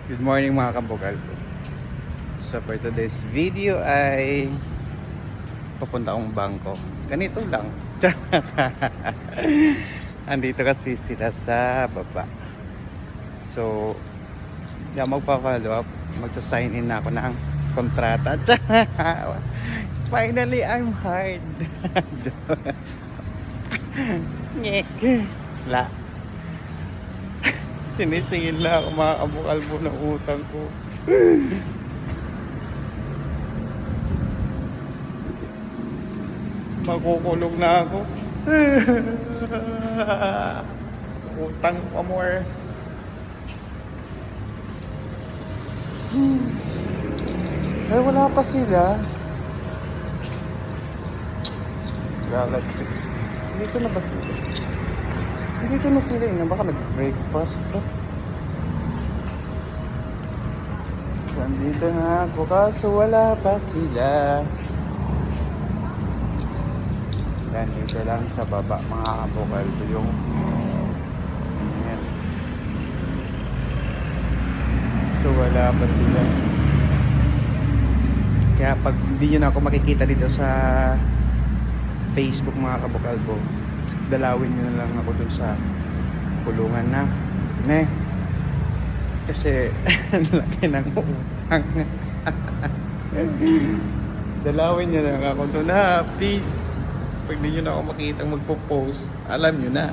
Good morning mga kabukal. So for today's video ay papunta akong bangko. Ganito lang. Andito kasi sila sa baba. So magpa-follow up. Magsa-sign in na ako ng kontrata. Finally, I'm hired. Ngek. La. Sinisingil na ako mga kabukalbo ng utang ko. Makukulong na ako. Utang pa more. Ay, wala pa sila. Galaxy. Dito na ba sila? Dito na sila yun. Baka nag-breakfast to. Nandito na ako kaso wala pa sila. Yan, dito lang sa baba mga kabukal. Ito yung yan. So wala pa sila. Kaya pag hindi nyo na ako makikita dito sa Facebook mga kabukalbo, dalawin nyo na lang ako dun sa kulungan na kasi ang laki ng utang. Dalawin nyo na lang ako dun please. Pag di nyo na ako makita magpo-post, alam nyo na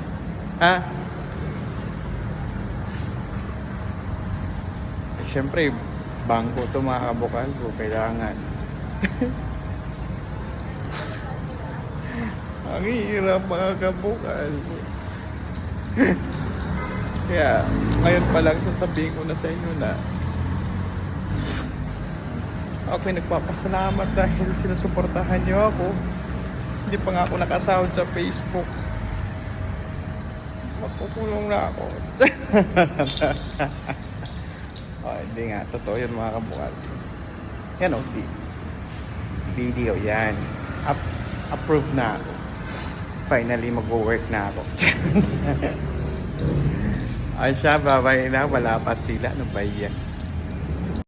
syempre bangko to mga kabukalbo, kailangan. Ang hirap mga kabukal. Kaya ngayon pa lang sasabihin ko na sa inyo na ako'y nagpapasalamat dahil sinusuportahan nyo ako. Hindi pa nga ako nakasahod sa Facebook. Magkukulong na ako. Hindi nga, totoo yun mga kabukal. Yan video yan. Approve na ako. Finally mag-work na ako. Ay siya, babay na. Wala pa sila. Ano ba yan?